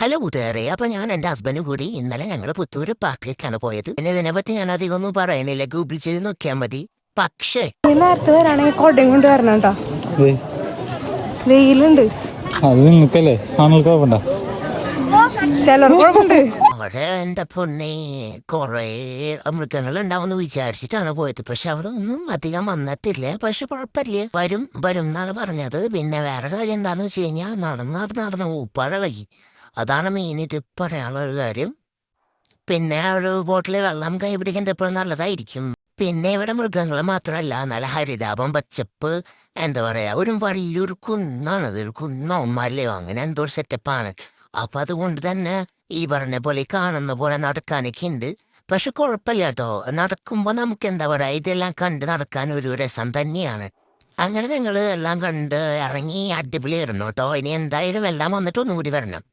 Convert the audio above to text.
Hello കൂട്ടുകാരെ, അപ്പൊ ഞാൻ എന്റെ ഹസ്ബൻഡും കൂടി ഇന്നലെ ഞങ്ങൾ പുത്തൂര് പാർക്കിലേക്കാണ് പോയത്. പിന്നെ ഇതിനെപ്പറ്റി ഞാൻ അധികം ഒന്നും പറയണില്ല, ഗൂഗിൾ ചെയ്ത് നോക്കിയാൽ മതി. പക്ഷേ ഈ നേരത്തെ വരാണെങ്കിൽ കൊടയും കൊണ്ട് വരണം കേട്ടോ, ദേ, വെയിലുണ്ട്. അത് നിങ്ങൾക്കല്ലേ, ആണുങ്ങൾക്ക് കുഴപ്പമുണ്ടോ? ചിലർ കുഴപ്പമുണ്ട്. അവിടെ എന്റെ പൊന്നെ കൊറേ മൃഗങ്ങൾ ഉണ്ടാവുമെന്ന് വിചാരിച്ചിട്ടാണ് പോയത്. പക്ഷെ അവിടെ ഒന്നും അധികം വന്നിട്ടില്ല. പക്ഷെ കുഴപ്പമില്ല, വരും വരും എന്നാണ് പറഞ്ഞത്. പിന്നെ വേറെ കാര്യം എന്താന്ന് വെച്ച് കഴിഞ്ഞാൽ നടന്ന് ഊപ്പാടിളകി. അതാണ് മെയിനായിട്ട് പറയാനുള്ള ഒരു കാര്യം. പിന്നെ ഒരു ബോട്ടിൽ വെള്ളം കൈ പിടിക്കാൻ എപ്പോഴും നല്ലതായിരിക്കും. പിന്നെ ഇവിടെ മൃഗങ്ങൾ മാത്രമല്ല, നല്ല ഹരിതാപം, പച്ചപ്പ്, എന്താ പറയാ, ഒരു വലിയൊരു കുന്നാണത്. ഒരു കുന്നോ മലയോ അങ്ങനെ എന്തോ ഒരു സെറ്റപ്പാണ്. അപ്പൊ അതുകൊണ്ട് തന്നെ ഈ പറഞ്ഞ പോലെ ഈ കാണുന്ന പോലെ നടക്കാനൊക്കെ ഉണ്ട്. പക്ഷെ കുഴപ്പമില്ല കേട്ടോ, നടക്കുമ്പോ നമുക്ക് എന്താ പറയാ, ഇതെല്ലാം കണ്ട് നടക്കാൻ ഒരു രസം തന്നെയാണ്. അങ്ങനെ ഞങ്ങൾ എല്ലാം കണ്ട് ഇറങ്ങി അടിപൊളിയായിരുന്നു കേട്ടോ. ഇനി എന്തായാലും എല്ലാം വന്നിട്ട് ഒന്നുകൂടി വരണം.